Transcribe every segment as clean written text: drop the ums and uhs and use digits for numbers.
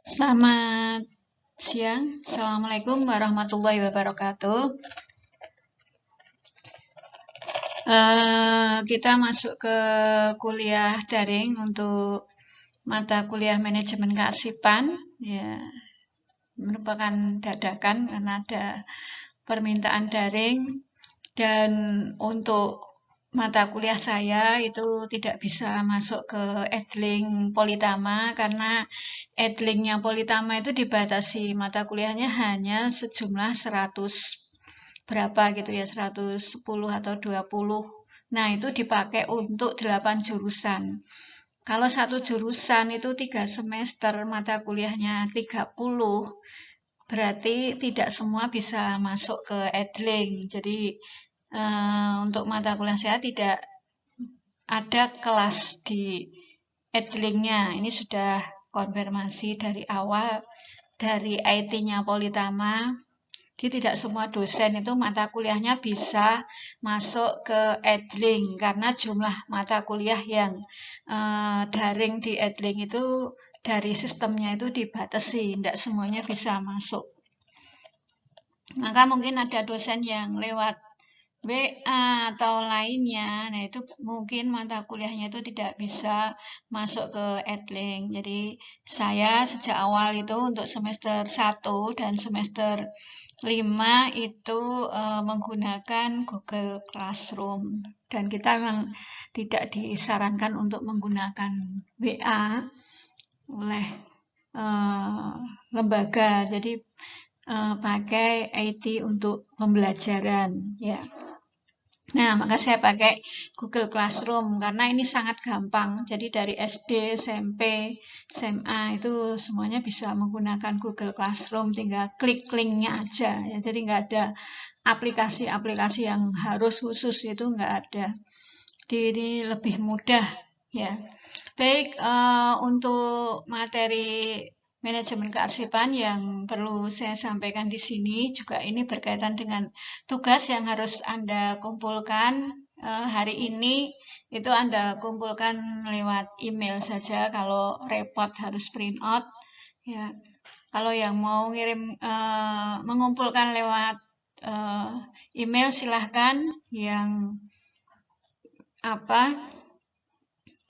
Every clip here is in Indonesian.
Selamat siang, Assalamualaikum warahmatullahi wabarakatuh. Kita masuk ke kuliah daring untuk mata kuliah manajemen kearsipan. Ya, merupakan dadakan karena ada permintaan daring. Dan untuk mata kuliah saya itu tidak bisa masuk ke Edling Politama karena Edlingnya Politama itu dibatasi mata kuliahnya hanya sejumlah 100 berapa gitu ya, 110 atau 20. Nah, itu dipakai untuk 8 jurusan. Kalau satu jurusan itu 3 semester mata kuliahnya 30, berarti tidak semua bisa masuk ke Edling. Jadi untuk mata kuliah saya tidak ada kelas di Edlingnya. Ini sudah konfirmasi dari awal dari IT-nya Politama. Jadi tidak semua dosen itu mata kuliahnya bisa masuk ke Edling karena jumlah mata kuliah yang daring di Edling itu dari sistemnya itu dibatasi, tidak semuanya bisa masuk. Maka mungkin ada dosen yang lewat WA atau lainnya, nah itu mungkin mata kuliahnya itu tidak bisa masuk ke Edling. Jadi saya sejak awal itu untuk semester 1 dan semester 5 itu menggunakan Google Classroom. Dan kita memang tidak disarankan untuk menggunakan WA oleh lembaga. Jadi pakai IT untuk pembelajaran ya. Nah, maka saya pakai Google Classroom karena ini sangat gampang. Jadi dari SD, SMP, SMA itu semuanya bisa menggunakan Google Classroom, tinggal klik linknya aja ya. Jadi nggak ada aplikasi-aplikasi yang harus khusus, itu nggak ada. Jadi ini lebih mudah ya. Baik, untuk materi manajemen kearsipan yang perlu saya sampaikan di sini juga ini berkaitan dengan tugas yang harus Anda kumpulkan hari ini. Itu Anda kumpulkan lewat email saja. Kalau repot harus print out ya. Kalau yang mau ngirim mengumpulkan lewat email silahkan. Yang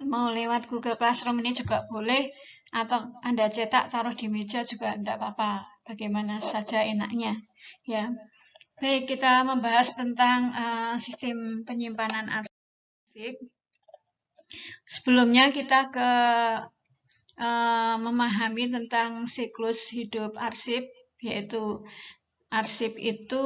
mau lewat Google Classroom ini juga boleh, atau Anda cetak taruh di meja juga tidak apa-apa, bagaimana saja enaknya ya. Baik, kita membahas tentang sistem penyimpanan arsip. Sebelumnya kita ke memahami tentang siklus hidup arsip, yaitu arsip itu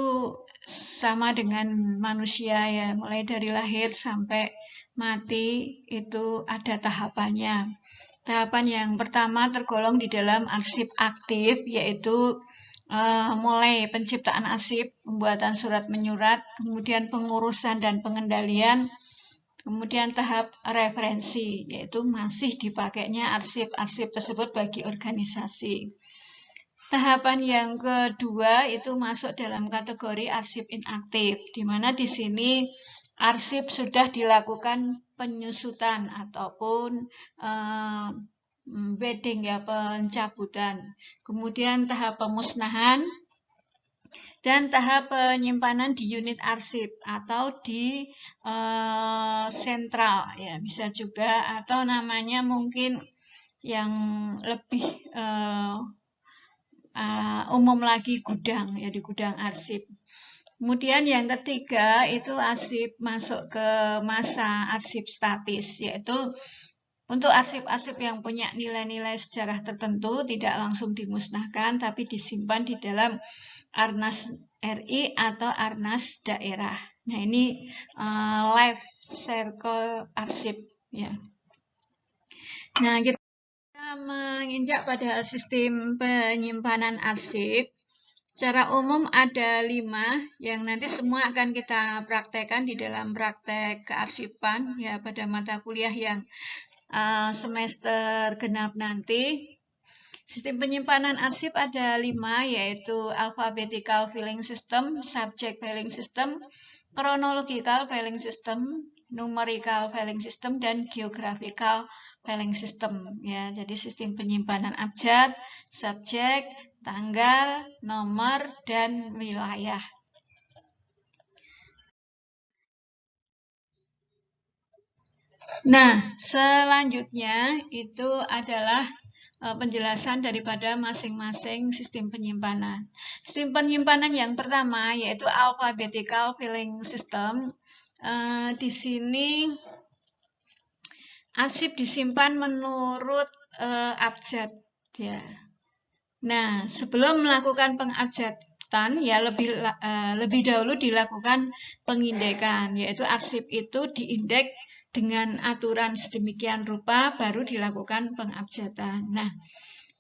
sama dengan manusia ya, mulai dari lahir sampai mati itu ada tahapannya. Tahapan yang pertama tergolong di dalam arsip aktif, yaitu mulai penciptaan arsip, pembuatan surat menyurat, kemudian pengurusan dan pengendalian, kemudian tahap referensi, yaitu masih dipakainya arsip-arsip tersebut bagi organisasi. Tahapan yang kedua itu masuk dalam kategori arsip inaktif, di mana di sini arsip sudah dilakukan penyusutan ataupun bedding ya, pencabutan. Kemudian tahap pemusnahan dan tahap penyimpanan di unit arsip atau di sentral ya, bisa juga, atau namanya mungkin yang lebih umum lagi gudang ya, di gudang arsip. Kemudian yang ketiga itu arsip masuk ke masa arsip statis, yaitu untuk arsip-arsip yang punya nilai-nilai sejarah tertentu tidak langsung dimusnahkan tapi disimpan di dalam Arnas RI atau Arnas daerah. Nah, ini life circle arsip ya. Nah, kita menginjak pada sistem penyimpanan arsip. Secara umum ada 5 yang nanti semua akan kita praktekkan di dalam praktek kearsipan ya pada mata kuliah yang semester genap nanti. Sistem penyimpanan arsip ada 5, yaitu alphabetical filing system, subject filing system, chronological filing system, numerical filing system dan geographical filing system ya. Jadi sistem penyimpanan abjad, subjek, tanggal, nomor dan wilayah. Nah, selanjutnya itu adalah penjelasan daripada masing-masing sistem penyimpanan. Sistem penyimpanan yang pertama yaitu alphabetical filing system. Di sini arsip disimpan menurut abjad ya. Nah, sebelum melakukan pengabjatan ya lebih dahulu dilakukan pengindekan, yaitu arsip itu diindek dengan aturan sedemikian rupa baru dilakukan pengabjatan. Nah,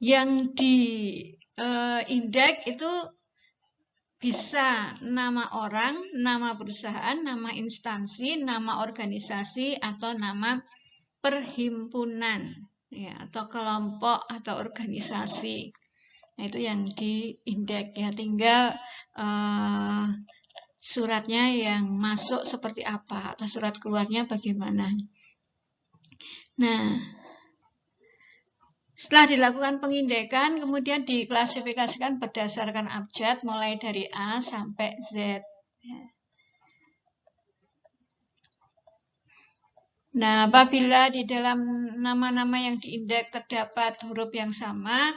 yang diindek itu bisa nama orang, nama perusahaan, nama instansi, nama organisasi, atau nama perhimpunan ya, atau kelompok atau organisasi. Nah, itu yang diindek ya, tinggal suratnya yang masuk seperti apa atau surat keluarnya bagaimana. Nah, setelah dilakukan pengindekan, kemudian diklasifikasikan berdasarkan abjad mulai dari A sampai Z. Nah, apabila di dalam nama-nama yang diindek terdapat huruf yang sama,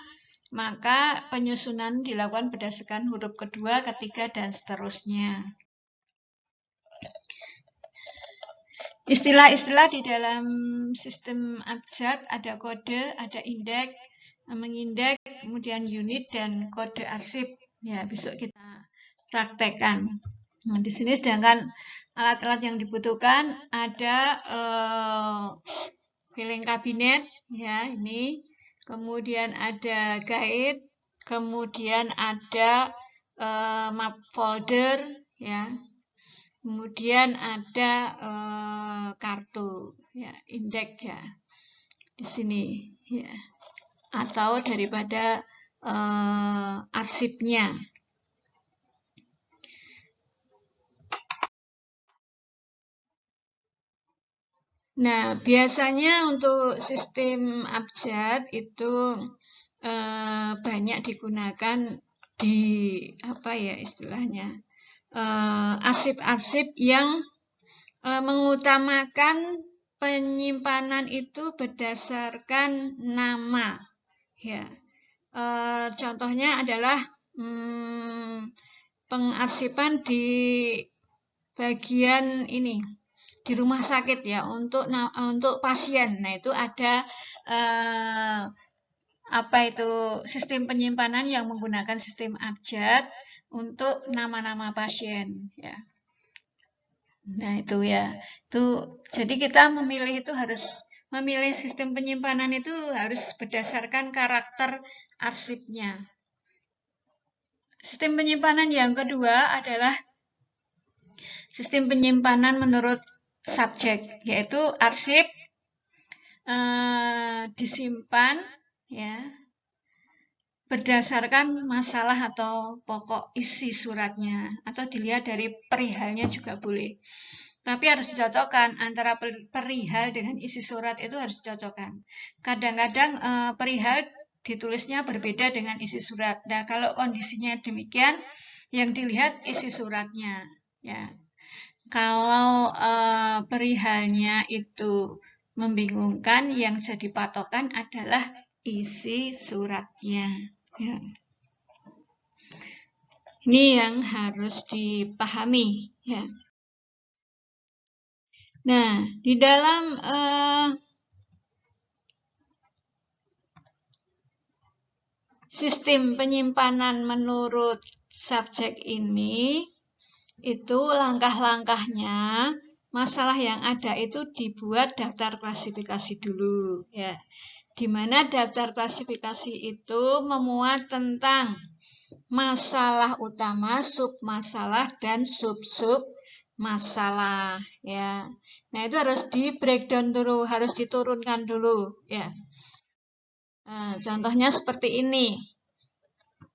maka penyusunan dilakukan berdasarkan huruf kedua, ketiga, dan seterusnya. Istilah-istilah di dalam sistem abjad ada kode, ada indek, mengindek, kemudian unit, dan kode arsip. Ya, besok kita praktekkan. Nah, di sini sedangkan alat-alat yang dibutuhkan ada filing kabinet, ya ini. Kemudian ada guide, kemudian ada map folder, ya. Kemudian ada kartu, ya, indeks ya di sini, ya, atau daripada arsipnya. Nah, biasanya untuk sistem abjad itu banyak digunakan di apa ya istilahnya arsip-arsip yang mengutamakan penyimpanan itu berdasarkan nama. Ya, contohnya adalah pengarsipan di bagian ini di rumah sakit ya untuk pasien. Nah, itu ada apa itu sistem penyimpanan yang menggunakan sistem abjad untuk nama-nama pasien ya. Nah, itu ya. Itu jadi kita memilih itu harus memilih sistem penyimpanan itu harus berdasarkan karakter arsipnya. Sistem penyimpanan yang kedua adalah sistem penyimpanan menurut subjek, yaitu arsip disimpan ya berdasarkan masalah atau pokok isi suratnya, atau dilihat dari perihalnya juga boleh. Tapi harus dicocokkan antara perihal dengan isi surat, itu harus dicocokkan. Kadang-kadang perihal ditulisnya berbeda dengan isi surat. Nah, kalau kondisinya demikian, yang dilihat isi suratnya ya. Kalau perihalnya itu membingungkan, yang jadi patokan adalah isi suratnya. Ya. Ini yang harus dipahami. Ya. Nah, di dalam sistem penyimpanan menurut subjek ini, itu langkah-langkahnya, masalah yang ada itu dibuat daftar klasifikasi dulu. Ya. Di mana daftar klasifikasi itu memuat tentang masalah utama, submasalah, dan sub-sub masalah ya. Nah, itu harus di breakdown dulu, harus diturunkan dulu ya. Contohnya seperti ini.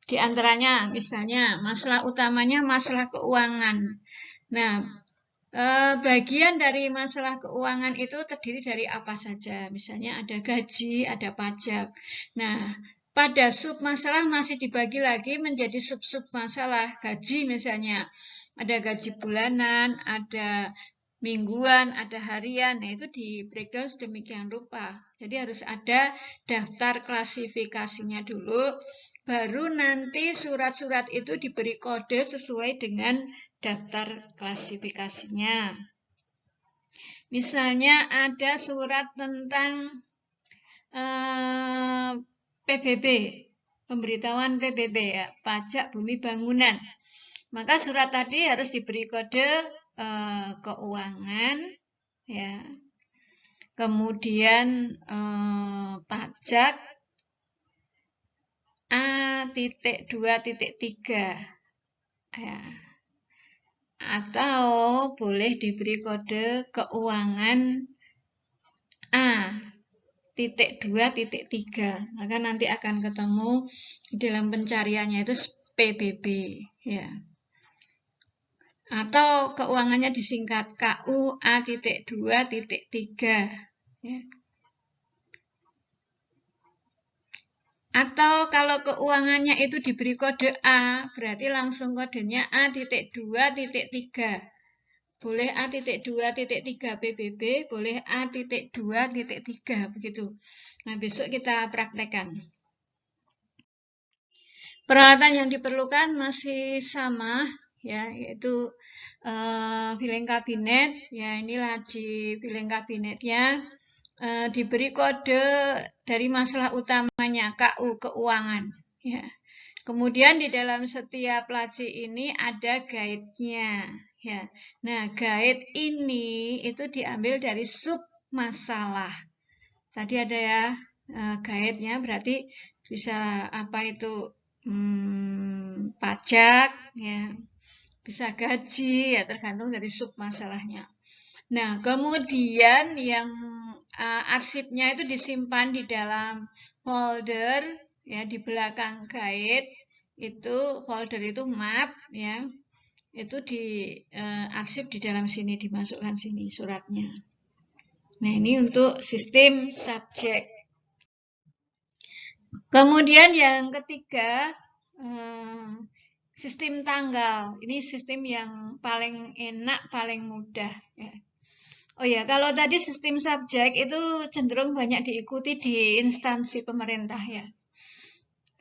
Di antaranya misalnya masalah utamanya masalah keuangan. Nah, Bagian dari masalah keuangan itu terdiri dari apa saja. Misalnya ada gaji, ada pajak. Nah, pada sub masalah masih dibagi lagi menjadi sub-sub masalah. Gaji misalnya, ada gaji bulanan, ada mingguan, ada harian. Nah, itu di breakdown sedemikian rupa. Jadi harus ada daftar klasifikasinya dulu, baru nanti surat-surat itu diberi kode sesuai dengan daftar klasifikasinya. Misalnya ada surat tentang PBB, pemberitahuan PBB ya, pajak bumi bangunan. Maka surat tadi harus diberi kode keuangan, ya. Kemudian pajak A.2.3 ya. Atau boleh diberi kode keuangan A.2.3. Maka nanti akan ketemu di dalam pencariannya itu PBB ya. Atau keuangannya disingkat KU A.2.3 ya. Atau kalau keuangannya itu diberi kode A, berarti langsung kodenya A.2.3. Boleh A.2.3 PBB, boleh A.2.3 begitu. Nah, besok kita praktekkan. Peralatan yang diperlukan masih sama ya, yaitu filing kabinet. Ya, ini laci filing kabinetnya. Diberi kode dari masalah utamanya KU keuangan ya. Kemudian di dalam setiap laci ini ada guide-nya ya. Nah, guide ini itu diambil dari sub masalah. Tadi ada ya guide-nya, berarti bisa apa itu pajak ya. Bisa gaji ya, tergantung dari sub masalahnya. Nah, kemudian yang arsipnya itu disimpan di dalam folder ya, di belakang guide itu folder itu map ya, itu di arsip di dalam sini, dimasukkan sini suratnya. Nah, ini untuk sistem subjek. Kemudian yang ketiga sistem tanggal. Ini sistem yang paling enak, paling mudah ya. Oh ya, kalau tadi sistem subjek itu cenderung banyak diikuti di instansi pemerintah ya.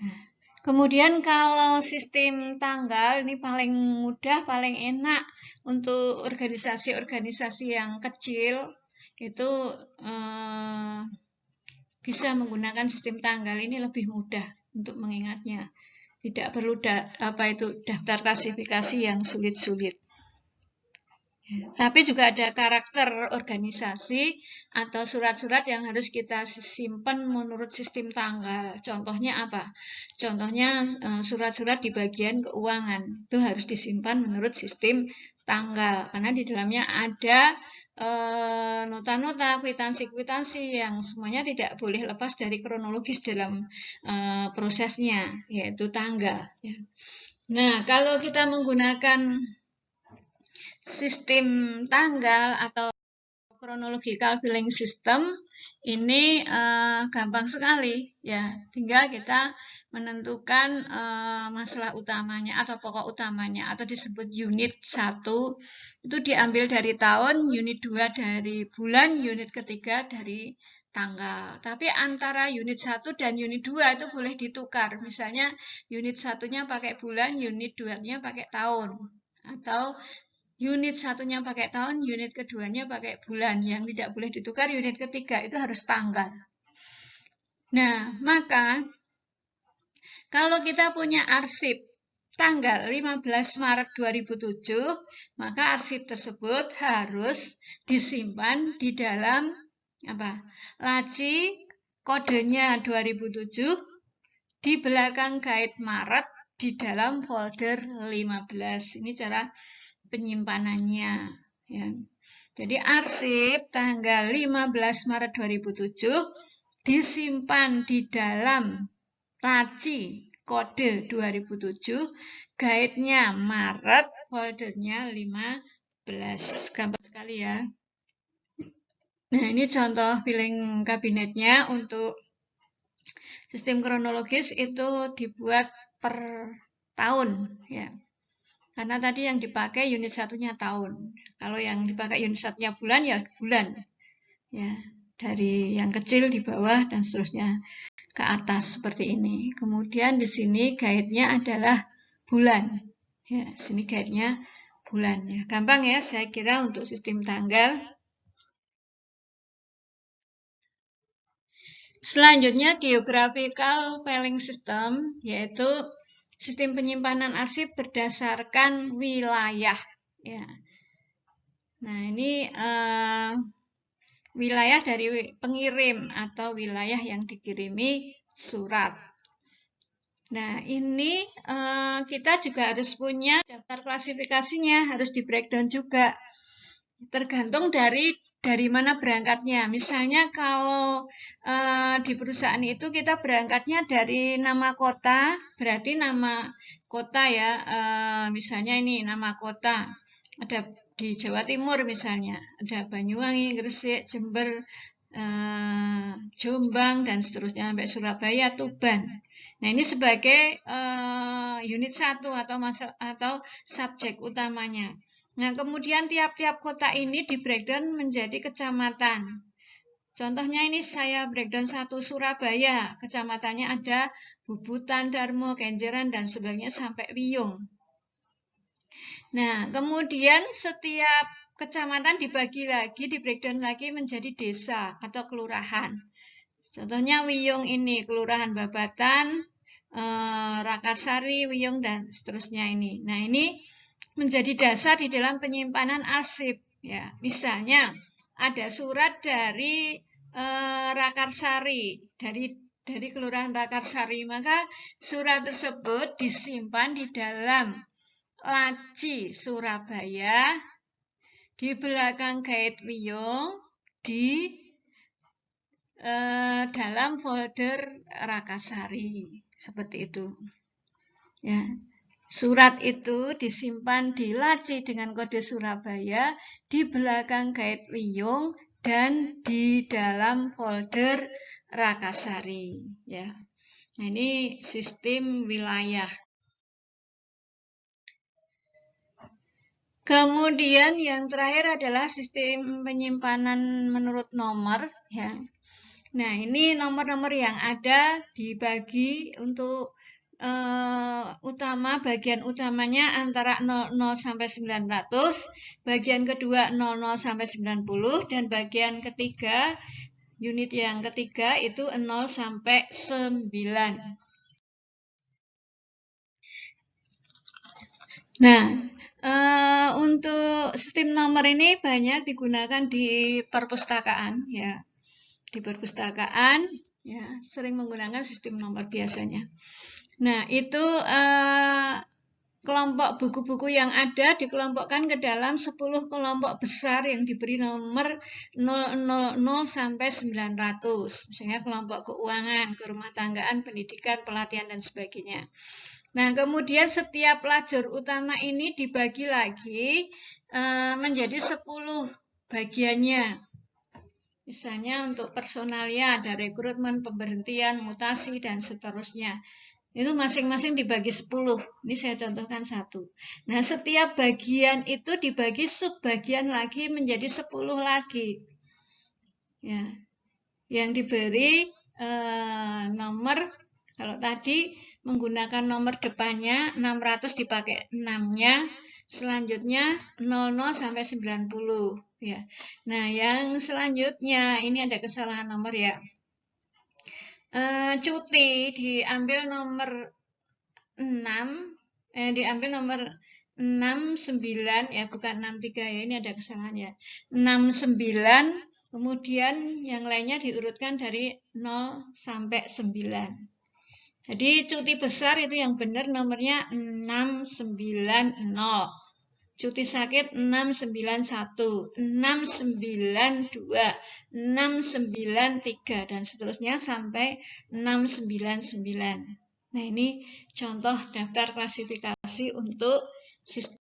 Nah, kemudian kalau sistem tanggal ini paling mudah, paling enak untuk organisasi-organisasi yang kecil itu bisa menggunakan sistem tanggal. Ini lebih mudah untuk mengingatnya. Tidak perlu daftar klasifikasi yang sulit-sulit. Tapi juga ada karakter organisasi atau surat-surat yang harus kita simpan menurut sistem tanggal. Contohnya apa? Contohnya surat-surat di bagian keuangan. Itu harus disimpan menurut sistem tanggal. Karena di dalamnya ada nota-nota, kwitansi-kwitansi yang semuanya tidak boleh lepas dari kronologis dalam prosesnya, yaitu tanggal. Nah, kalau kita menggunakan sistem tanggal atau chronological billing system ini gampang sekali ya, tinggal kita menentukan masalah utamanya atau pokok utamanya atau disebut unit 1 itu diambil dari tahun, unit 2 dari bulan, unit ketiga dari tanggal. Tapi antara unit 1 dan unit 2 itu boleh ditukar. Misalnya unit 1-nya pakai bulan, unit 2-nya pakai tahun. Atau unit 1-nya pakai tahun, unit keduanya pakai bulan. Yang tidak boleh ditukar unit ketiga itu harus tanggal. Nah, maka kalau kita punya arsip tanggal 15 Maret 2007, maka arsip tersebut harus disimpan di dalam laci kodenya 2007 di belakang guide Maret di dalam folder 15. Ini cara penyimpanannya ya. Jadi arsip tanggal 15 Maret 2007 disimpan di dalam laci kode 2007, guide-nya Maret, foldernya 15. 11. Gampang sekali ya. Nah, ini contoh filing kabinetnya untuk sistem kronologis itu dibuat per tahun ya. Karena tadi yang dipakai unit satunya tahun. Kalau yang dipakai unit satunya bulan ya bulan. Ya, dari yang kecil di bawah dan seterusnya ke atas seperti ini. Kemudian di sini guide-nya adalah bulan. Ya, sini guide-nya bulan ya. Gampang ya saya kira untuk sistem tanggal. Selanjutnya geographical filing system, yaitu sistem penyimpanan arsip berdasarkan wilayah. Ya. Nah, ini wilayah dari pengirim atau wilayah yang dikirimi surat. Nah, ini kita juga harus punya daftar klasifikasinya, harus di breakdown juga. Tergantung dari mana berangkatnya. Misalnya kalau di perusahaan itu kita berangkatnya dari nama kota, berarti nama kota ya. Misalnya ini nama kota. Ada di Jawa Timur misalnya, ada Banyuwangi, Gresik, Jember, Jombang dan seterusnya sampai Surabaya, Tuban. Nah, ini sebagai unit 1 atau subjek utamanya. Nah, kemudian tiap-tiap kota ini di breakdown menjadi kecamatan. Contohnya ini saya breakdown 1 Surabaya. Kecamatannya ada Bubutan, Darmo, Kenjeran, dan sebagainya sampai Wiyung. Nah, kemudian setiap kecamatan dibagi lagi, di breakdown lagi menjadi desa atau kelurahan. Contohnya Wiyung ini, Kelurahan Babatan, Rakarsari, Wiyung, dan seterusnya ini. Nah, ini menjadi dasar di dalam penyimpanan arsip. Ya, misalnya ada surat dari Rakarsari, dari Kelurahan Rakarsari, maka surat tersebut disimpan di dalam laci Surabaya, di belakang guide Wiyung, di dalam folder Rakarsari, seperti itu. Ya. Surat itu disimpan di laci dengan kode Surabaya, di belakang guide Wiyung, dan di dalam folder Rakarsari. Ya. Nah, ini sistem wilayah. Kemudian yang terakhir adalah sistem penyimpanan menurut nomor. Ya. Nah, ini nomor-nomor yang ada dibagi untuk bagian utamanya antara 00 sampai 900, bagian kedua 00 sampai 90, dan bagian ketiga, unit yang ketiga itu 0 sampai 9. Nah, untuk sistem nomor ini banyak digunakan di perpustakaan, ya. Di perpustakaan, ya, sering menggunakan sistem nomor biasanya. Nah, itu kelompok buku-buku yang ada dikelompokkan ke dalam 10 kelompok besar yang diberi nomor 000 sampai 900. Misalnya kelompok keuangan, kerumah tanggaan, pendidikan, pelatihan, dan sebagainya. Nah, kemudian setiap lajur utama ini dibagi lagi menjadi 10 bagiannya. Misalnya untuk personalia ada rekrutmen, pemberhentian, mutasi, dan seterusnya. Itu masing-masing dibagi 10. Ini saya contohkan 1. Nah, setiap bagian itu dibagi subbagian lagi menjadi 10 lagi. Ya. Yang diberi nomor, kalau tadi menggunakan nomor depannya 600 dipakai 6-nya, selanjutnya 00 sampai 90 ya. Nah, yang selanjutnya ini ada kesalahan nomor ya. Cuti diambil nomor 6, diambil nomor 69 ya, bukan 63 ya, ini ada kesalahan ya. 69, kemudian yang lainnya diurutkan dari 0 sampai 9. Jadi cuti besar itu yang benar nomornya 690. Cuti sakit 691, 692, 693, dan seterusnya sampai 699. Nah, ini contoh daftar klasifikasi untuk sistem